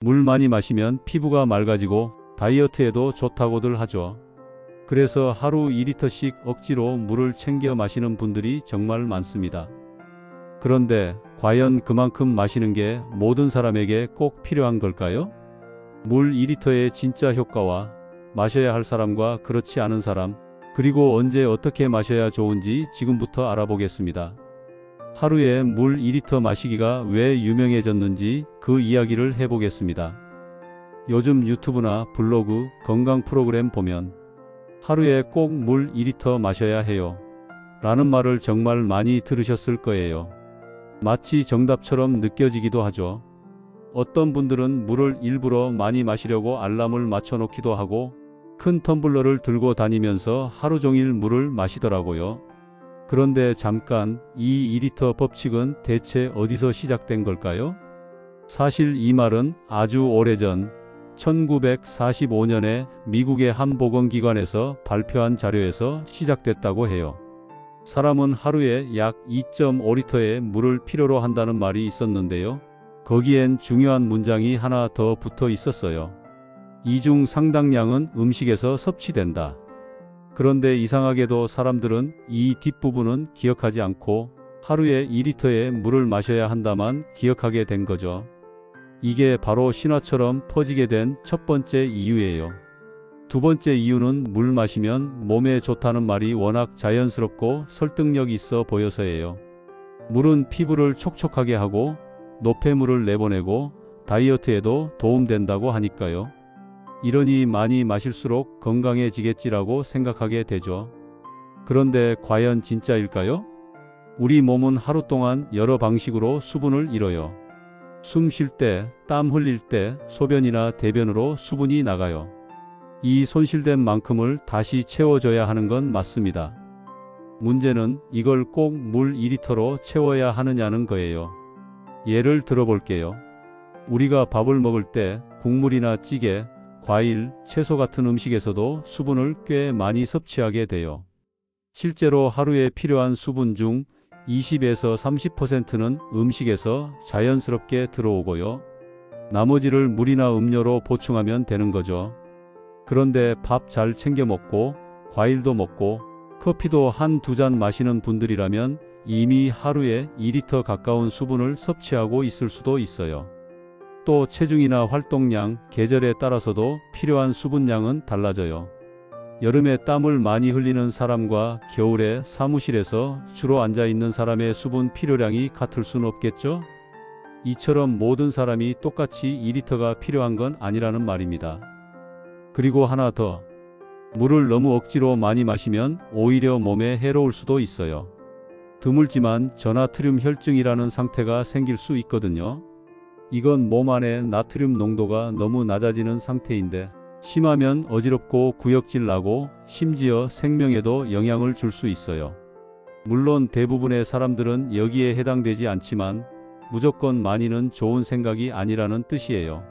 물 많이 마시면 피부가 맑아지고 다이어트에도 좋다고들 하죠. 그래서 하루 2리터씩 억지로 물을 챙겨 마시는 분들이 정말 많습니다. 그런데 과연 그만큼 마시는 게 모든 사람에게 꼭 필요한 걸까요? 물 2리터의 진짜 효과와 마셔야 할 사람과 그렇지 않은 사람, 그리고 언제 어떻게 마셔야 좋은지 지금부터 알아보겠습니다. 하루에 물 2리터 마시기가 왜 유명해졌는지 그 이야기를 해보겠습니다. 요즘 유튜브나 블로그, 건강 프로그램 보면 하루에 꼭 물 2리터 마셔야 해요 라는 말을 정말 많이 들으셨을 거예요. 마치 정답처럼 느껴지기도 하죠. 어떤 분들은 물을 일부러 많이 마시려고 알람을 맞춰놓기도 하고 큰 텀블러를 들고 다니면서 하루 종일 물을 마시더라고요. 그런데 잠깐, 이 2리터 법칙은 대체 어디서 시작된 걸까요? 사실 이 말은 아주 오래전 1945년에 미국의 한 보건기관에서 발표한 자료에서 시작됐다고 해요. 사람은 하루에 약 2.5리터의 물을 필요로 한다는 말이 있었는데요. 거기엔 중요한 문장이 하나 더 붙어 있었어요. 이 중 상당량은 음식에서 섭취된다. 그런데 이상하게도 사람들은 이 뒷부분은 기억하지 않고 하루에 2리터의 물을 마셔야 한다만 기억하게 된 거죠. 이게 바로 신화처럼 퍼지게 된 첫 번째 이유예요. 두 번째 이유는 물 마시면 몸에 좋다는 말이 워낙 자연스럽고 설득력 있어 보여서예요. 물은 피부를 촉촉하게 하고 노폐물을 내보내고 다이어트에도 도움된다고 하니까요. 이러니 많이 마실수록 건강해지겠지라고 생각하게 되죠. 그런데 과연 진짜일까요? 우리 몸은 하루 동안 여러 방식으로 수분을 잃어요. 숨 쉴 때, 땀 흘릴 때, 소변이나 대변으로 수분이 나가요. 이 손실된 만큼을 다시 채워줘야 하는 건 맞습니다. 문제는 이걸 꼭 물 2리터로 채워야 하느냐는 거예요. 예를 들어볼게요. 우리가 밥을 먹을 때 국물이나 찌개, 과일, 채소 같은 음식에서도 수분을 꽤 많이 섭취하게 돼요. 실제로 하루에 필요한 수분 중 20에서 30%는 음식에서 자연스럽게 들어오고요. 나머지를 물이나 음료로 보충하면 되는 거죠. 그런데 밥 잘 챙겨 먹고 과일도 먹고 커피도 한두 잔 마시는 분들이라면 이미 하루에 2리터 가까운 수분을 섭취하고 있을 수도 있어요. 또 체중이나 활동량, 계절에 따라서도 필요한 수분량은 달라져요. 여름에 땀을 많이 흘리는 사람과 겨울에 사무실에서 주로 앉아 있는 사람의 수분 필요량이 같을 수는 없겠죠? 이처럼 모든 사람이 똑같이 2리터가 필요한 건 아니라는 말입니다. 그리고 하나 더. 물을 너무 억지로 많이 마시면 오히려 몸에 해로울 수도 있어요. 드물지만 저나트륨 혈증이라는 상태가 생길 수 있거든요. 이건 몸 안에 나트륨 농도가 너무 낮아지는 상태인데 심하면 어지럽고 구역질 나고 심지어 생명에도 영향을 줄 수 있어요. 물론 대부분의 사람들은 여기에 해당되지 않지만 무조건 많이는 좋은 생각이 아니라는 뜻이에요.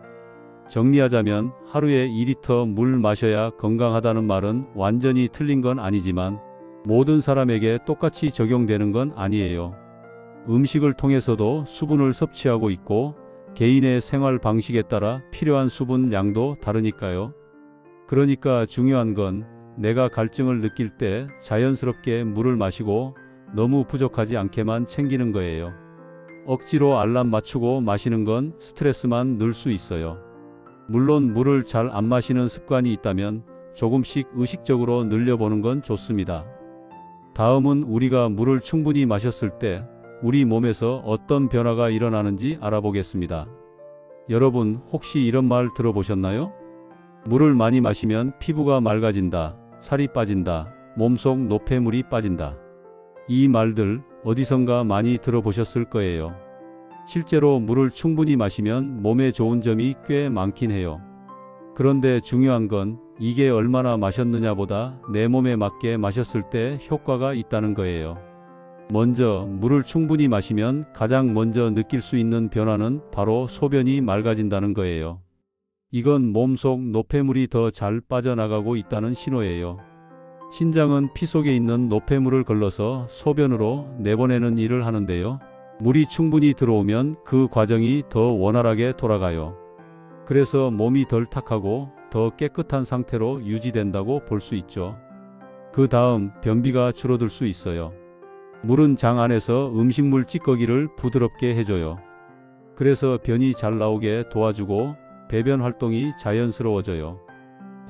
정리하자면 하루에 2리터 물 마셔야 건강하다는 말은 완전히 틀린 건 아니지만 모든 사람에게 똑같이 적용되는 건 아니에요. 음식을 통해서도 수분을 섭취하고 있고 개인의 생활 방식에 따라 필요한 수분 양도 다르니까요. 그러니까 중요한 건 내가 갈증을 느낄 때 자연스럽게 물을 마시고 너무 부족하지 않게만 챙기는 거예요. 억지로 알람 맞추고 마시는 건 스트레스만 늘 수 있어요. 물론 물을 잘 안 마시는 습관이 있다면 조금씩 의식적으로 늘려보는 건 좋습니다. 다음은 우리가 물을 충분히 마셨을 때 우리 몸에서 어떤 변화가 일어나는지 알아보겠습니다. 여러분 혹시 이런 말 들어보셨나요? 물을 많이 마시면 피부가 맑아진다, 살이 빠진다, 몸속 노폐물이 빠진다. 이 말들 어디선가 많이 들어보셨을 거예요. 실제로 물을 충분히 마시면 몸에 좋은 점이 꽤 많긴 해요. 그런데 중요한 건 이게 얼마나 마셨느냐보다 내 몸에 맞게 마셨을 때 효과가 있다는 거예요. 먼저 물을 충분히 마시면 가장 먼저 느낄 수 있는 변화는 바로 소변이 맑아진다는 거예요. 이건 몸속 노폐물이 더 잘 빠져나가고 있다는 신호예요. 신장은 피 속에 있는 노폐물을 걸러서 소변으로 내보내는 일을 하는데요. 물이 충분히 들어오면 그 과정이 더 원활하게 돌아가요. 그래서 몸이 덜 탁하고 더 깨끗한 상태로 유지된다고 볼 수 있죠. 그 다음 변비가 줄어들 수 있어요. 물은 장 안에서 음식물 찌꺼기를 부드럽게 해줘요. 그래서 변이 잘 나오게 도와주고 배변 활동이 자연스러워져요.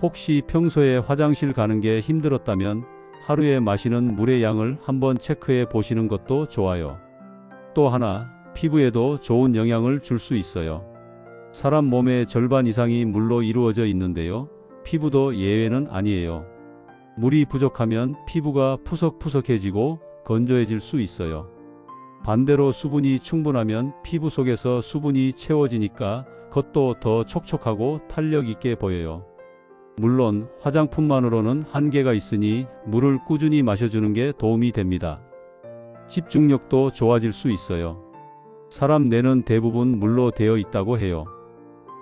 혹시 평소에 화장실 가는 게 힘들었다면 하루에 마시는 물의 양을 한번 체크해 보시는 것도 좋아요. 또 하나, 피부에도 좋은 영향을 줄 수 있어요. 사람 몸의 절반 이상이 물로 이루어져 있는데요. 피부도 예외는 아니에요. 물이 부족하면 피부가 푸석푸석해지고 건조해질 수 있어요. 반대로 수분이 충분하면 피부 속에서 수분이 채워지니까 겉도 더 촉촉하고 탄력 있게 보여요. 물론 화장품만으로는 한계가 있으니 물을 꾸준히 마셔주는 게 도움이 됩니다. 집중력도 좋아질 수 있어요. 사람 뇌는 대부분 물로 되어 있다고 해요.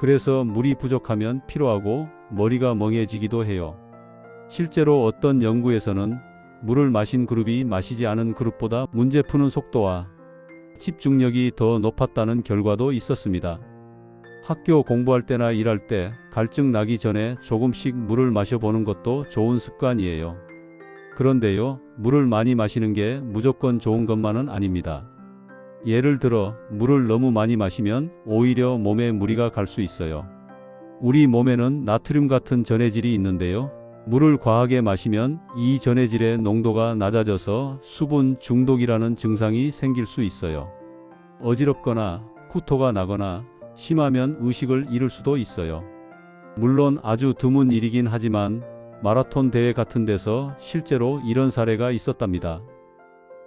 그래서 물이 부족하면 피로하고 머리가 멍해지기도 해요. 실제로 어떤 연구에서는 물을 마신 그룹이 마시지 않은 그룹보다 문제 푸는 속도와 집중력이 더 높았다는 결과도 있었습니다. 학교 공부할 때나 일할 때 갈증 나기 전에 조금씩 물을 마셔보는 것도 좋은 습관이에요. 그런데요, 물을 많이 마시는 게 무조건 좋은 것만은 아닙니다. 예를 들어 물을 너무 많이 마시면 오히려 몸에 무리가 갈 수 있어요. 우리 몸에는 나트륨 같은 전해질이 있는데요. 물을 과하게 마시면 이 전해질의 농도가 낮아져서 수분 중독이라는 증상이 생길 수 있어요. 어지럽거나 구토가 나거나 심하면 의식을 잃을 수도 있어요. 물론 아주 드문 일이긴 하지만 마라톤 대회 같은 데서 실제로 이런 사례가 있었답니다.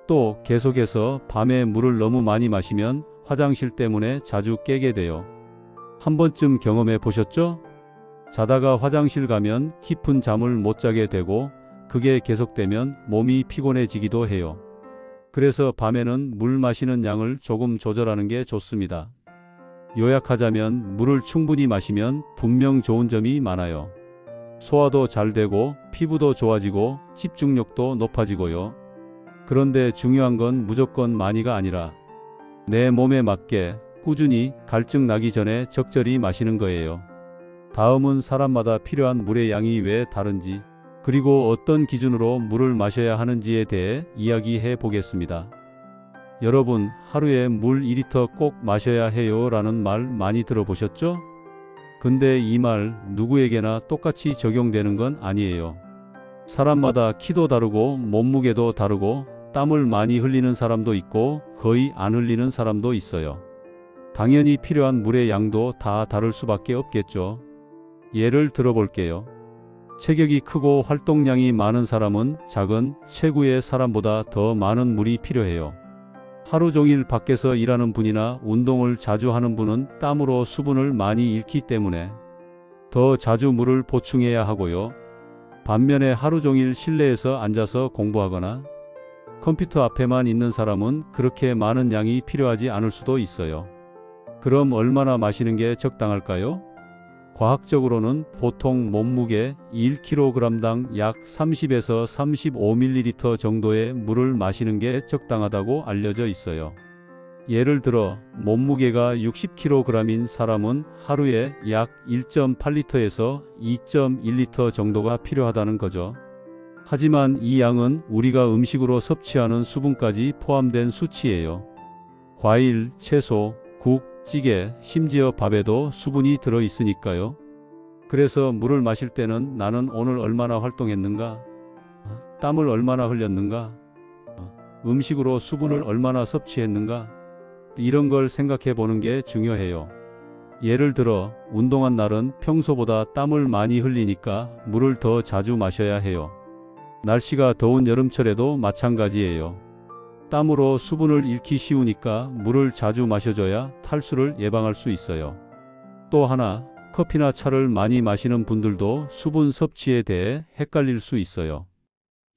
또 계속해서 밤에 물을 너무 많이 마시면 화장실 때문에 자주 깨게 돼요. 한 번쯤 경험해 보셨죠? 자다가 화장실 가면 깊은 잠을 못 자게 되고 그게 계속되면 몸이 피곤해지기도 해요. 그래서 밤에는 물 마시는 양을 조금 조절하는 게 좋습니다. 요약하자면 물을 충분히 마시면 분명 좋은 점이 많아요. 소화도 잘 되고 피부도 좋아지고 집중력도 높아지고요. 그런데 중요한 건 무조건 많이가 아니라 내 몸에 맞게 꾸준히 갈증 나기 전에 적절히 마시는 거예요. 다음은 사람마다 필요한 물의 양이 왜 다른지, 그리고 어떤 기준으로 물을 마셔야 하는지에 대해 이야기해 보겠습니다. 여러분, 하루에 물 2리터 꼭 마셔야 해요 라는 말 많이 들어보셨죠? 근데 이 말 누구에게나 똑같이 적용되는 건 아니에요. 사람마다 키도 다르고 몸무게도 다르고 땀을 많이 흘리는 사람도 있고 거의 안 흘리는 사람도 있어요. 당연히 필요한 물의 양도 다 다를 수밖에 없겠죠. 예를 들어볼게요. 체격이 크고 활동량이 많은 사람은 작은 체구의 사람보다 더 많은 물이 필요해요. 하루 종일 밖에서 일하는 분이나 운동을 자주 하는 분은 땀으로 수분을 많이 잃기 때문에 더 자주 물을 보충해야 하고요. 반면에 하루 종일 실내에서 앉아서 공부하거나 컴퓨터 앞에만 있는 사람은 그렇게 많은 양이 필요하지 않을 수도 있어요. 그럼 얼마나 마시는 게 적당할까요? 과학적으로는 보통 몸무게 1kg당 약 30에서 35ml 정도의 물을 마시는 게 적당하다고 알려져 있어요. 예를 들어 몸무게가 60kg인 사람은 하루에 약 1.8리터에서 2.1리터 정도가 필요하다는 거죠. 하지만 이 양은 우리가 음식으로 섭취하는 수분까지 포함된 수치예요. 과일, 채소, 국, 찌개, 심지어 밥에도 수분이 들어 있으니까요. 그래서 물을 마실 때는 나는 오늘 얼마나 활동했는가? 땀을 얼마나 흘렸는가? 음식으로 수분을 얼마나 섭취했는가? 이런 걸 생각해 보는 게 중요해요. 예를 들어 운동한 날은 평소보다 땀을 많이 흘리니까 물을 더 자주 마셔야 해요. 날씨가 더운 여름철에도 마찬가지예요. 땀으로 수분을 잃기 쉬우니까 물을 자주 마셔줘야 탈수를 예방할 수 있어요. 또 하나, 커피나 차를 많이 마시는 분들도 수분 섭취에 대해 헷갈릴 수 있어요.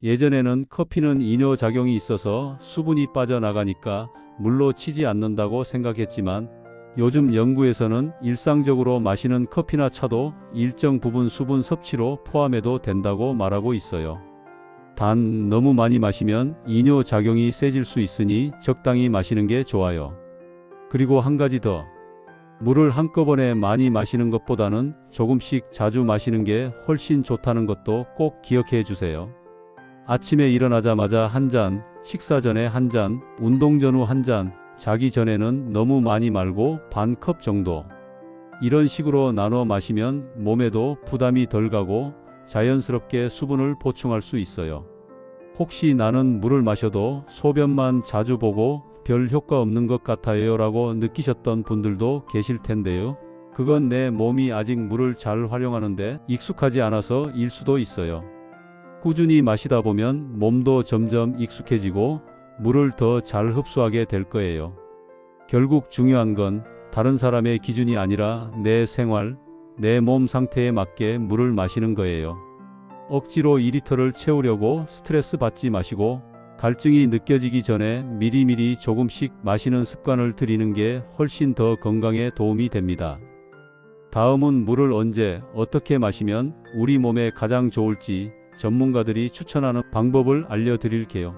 예전에는 커피는 이뇨작용이 있어서 수분이 빠져나가니까 물로 치지 않는다고 생각했지만 요즘 연구에서는 일상적으로 마시는 커피나 차도 일정 부분 수분 섭취로 포함해도 된다고 말하고 있어요. 단 너무 많이 마시면 이뇨작용이 세질 수 있으니 적당히 마시는 게 좋아요. 그리고 한 가지 더. 물을 한꺼번에 많이 마시는 것보다는 조금씩 자주 마시는 게 훨씬 좋다는 것도 꼭 기억해 주세요. 아침에 일어나자마자 한 잔, 식사 전에 한 잔, 운동 전후 한 잔, 자기 전에는 너무 많이 말고 반 컵 정도. 이런 식으로 나눠 마시면 몸에도 부담이 덜 가고 자연스럽게 수분을 보충할 수 있어요. 혹시 나는 물을 마셔도 소변만 자주 보고 별 효과 없는 것 같아요 라고 느끼셨던 분들도 계실 텐데요. 그건 내 몸이 아직 물을 잘 활용하는데 익숙하지 않아서 일 수도 있어요. 꾸준히 마시다 보면 몸도 점점 익숙해지고 물을 더 잘 흡수하게 될 거예요. 결국 중요한 건 다른 사람의 기준이 아니라 내 생활, 내 몸 상태에 맞게 물을 마시는 거예요. 억지로 2리터를 채우려고 스트레스 받지 마시고 갈증이 느껴지기 전에 미리미리 조금씩 마시는 습관을 들이는 게 훨씬 더 건강에 도움이 됩니다. 다음은 물을 언제, 어떻게 마시면 우리 몸에 가장 좋을지 전문가들이 추천하는 방법을 알려드릴게요.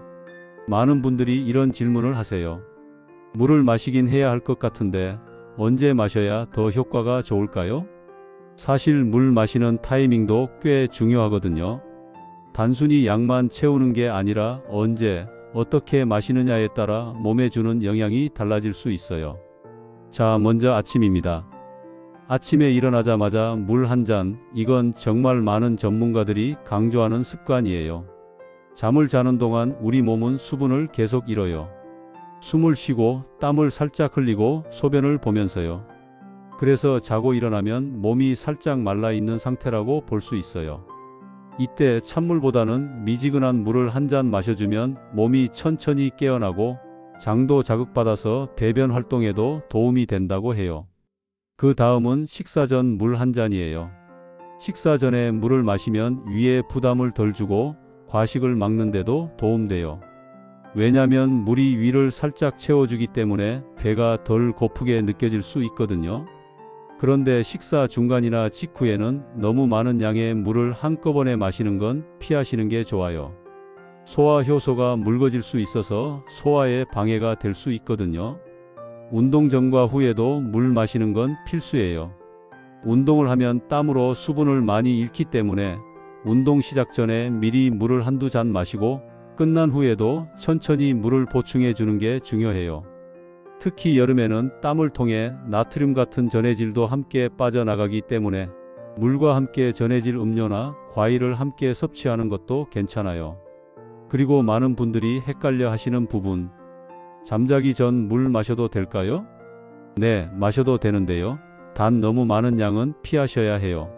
많은 분들이 이런 질문을 하세요. 물을 마시긴 해야 할 것 같은데 언제 마셔야 더 효과가 좋을까요? 사실 물 마시는 타이밍도 꽤 중요하거든요. 단순히 양만 채우는 게 아니라 언제, 어떻게 마시느냐에 따라 몸에 주는 영향이 달라질 수 있어요. 자, 먼저 아침입니다. 아침에 일어나자마자 물 한 잔, 이건 정말 많은 전문가들이 강조하는 습관이에요. 잠을 자는 동안 우리 몸은 수분을 계속 잃어요. 숨을 쉬고 땀을 살짝 흘리고 소변을 보면서요. 그래서 자고 일어나면 몸이 살짝 말라 있는 상태라고 볼 수 있어요. 이때 찬물보다는 미지근한 물을 한 잔 마셔주면 몸이 천천히 깨어나고 장도 자극받아서 배변 활동에도 도움이 된다고 해요. 그 다음은 식사 전 물 한 잔이에요. 식사 전에 물을 마시면 위에 부담을 덜 주고 과식을 막는 데도 도움돼요. 왜냐면 물이 위를 살짝 채워주기 때문에 배가 덜 고프게 느껴질 수 있거든요. 그런데 식사 중간이나 직후에는 너무 많은 양의 물을 한꺼번에 마시는 건 피하시는 게 좋아요. 소화 효소가 묽어질 수 있어서 소화에 방해가 될 수 있거든요. 운동 전과 후에도 물 마시는 건 필수예요. 운동을 하면 땀으로 수분을 많이 잃기 때문에 운동 시작 전에 미리 물을 한두 잔 마시고 끝난 후에도 천천히 물을 보충해 주는 게 중요해요. 특히 여름에는 땀을 통해 나트륨 같은 전해질도 함께 빠져나가기 때문에 물과 함께 전해질 음료나 과일을 함께 섭취하는 것도 괜찮아요. 그리고 많은 분들이 헷갈려 하시는 부분, 잠자기 전 물 마셔도 될까요? 네, 마셔도 되는데요. 단 너무 많은 양은 피하셔야 해요.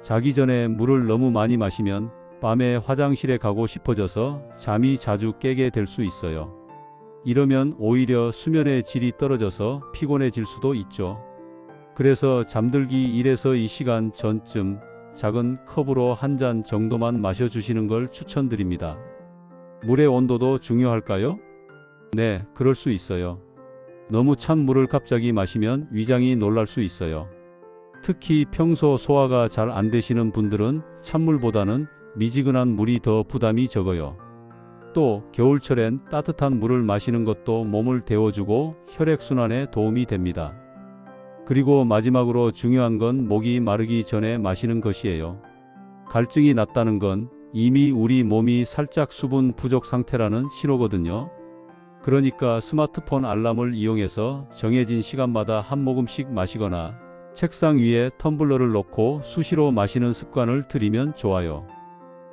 자기 전에 물을 너무 많이 마시면 밤에 화장실에 가고 싶어져서 잠이 자주 깨게 될 수 있어요. 이러면 오히려 수면의 질이 떨어져서 피곤해질 수도 있죠. 그래서 잠들기 1에서 2시간 전쯤 작은 컵으로 한 잔 정도만 마셔주시는 걸 추천드립니다. 물의 온도도 중요할까요? 네, 그럴 수 있어요. 너무 찬 물을 갑자기 마시면 위장이 놀랄 수 있어요. 특히 평소 소화가 잘 안 되시는 분들은 찬물보다는 미지근한 물이 더 부담이 적어요. 또 겨울철엔 따뜻한 물을 마시는 것도 몸을 데워주고 혈액순환에 도움이 됩니다. 그리고 마지막으로 중요한 건 목이 마르기 전에 마시는 것이에요. 갈증이 났다는 건 이미 우리 몸이 살짝 수분 부족 상태라는 신호거든요. 그러니까 스마트폰 알람을 이용해서 정해진 시간마다 한 모금씩 마시거나 책상 위에 텀블러를 놓고 수시로 마시는 습관을 들이면 좋아요.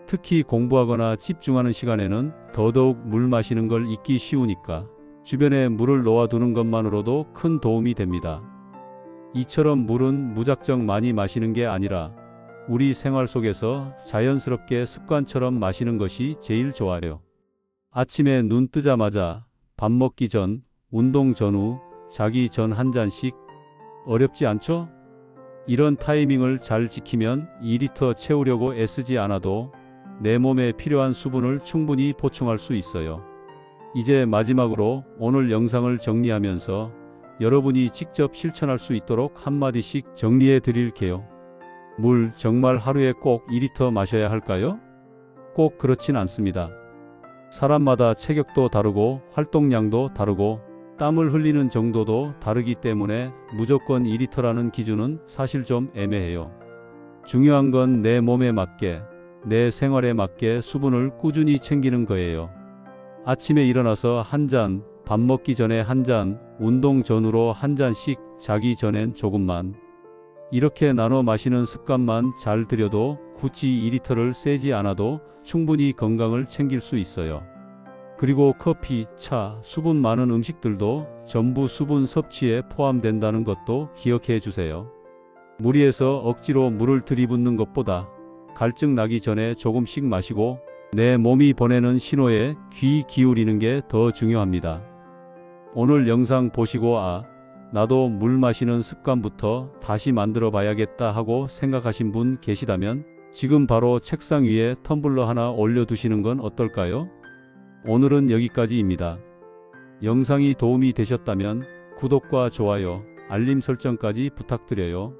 특히 공부하거나 집중하는 시간에는 더더욱 물 마시는 걸 잊기 쉬우니까 주변에 물을 놓아두는 것만으로도 큰 도움이 됩니다. 이처럼 물은 무작정 많이 마시는 게 아니라 우리 생활 속에서 자연스럽게 습관처럼 마시는 것이 제일 좋아요. 아침에 눈 뜨자마자, 밥 먹기 전, 운동 전후, 자기 전 한 잔씩. 어렵지 않죠? 이런 타이밍을 잘 지키면 2리터 채우려고 애쓰지 않아도 내 몸에 필요한 수분을 충분히 보충할 수 있어요. 이제 마지막으로 오늘 영상을 정리하면서 여러분이 직접 실천할 수 있도록 한마디씩 정리해 드릴게요. 물 정말 하루에 꼭 2리터 마셔야 할까요? 꼭 그렇진 않습니다. 사람마다 체격도 다르고 활동량도 다르고 땀을 흘리는 정도도 다르기 때문에 무조건 2리터라는 기준은 사실 좀 애매해요. 중요한 건 내 몸에 맞게, 내 생활에 맞게 수분을 꾸준히 챙기는 거예요. 아침에 일어나서 한 잔, 밥 먹기 전에 한 잔, 운동 전후로 한 잔씩, 자기 전엔 조금만. 이렇게 나눠 마시는 습관만 잘 들여도 굳이 2리터를 세지 않아도 충분히 건강을 챙길 수 있어요. 그리고 커피, 차, 수분 많은 음식들도 전부 수분 섭취에 포함된다는 것도 기억해 주세요. 무리해서 억지로 물을 들이붓는 것보다 갈증 나기 전에 조금씩 마시고 내 몸이 보내는 신호에 귀 기울이는 게 더 중요합니다. 오늘 영상 보시고 나도 물 마시는 습관부터 다시 만들어 봐야겠다 하고 생각하신 분 계시다면 지금 바로 책상 위에 텀블러 하나 올려두시는 건 어떨까요? 오늘은 여기까지입니다. 영상이 도움이 되셨다면 구독과 좋아요, 알림 설정까지 부탁드려요.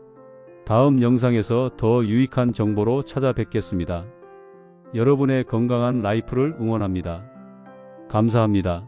다음 영상에서 더 유익한 정보로 찾아뵙겠습니다. 여러분의 건강한 라이프를 응원합니다. 감사합니다.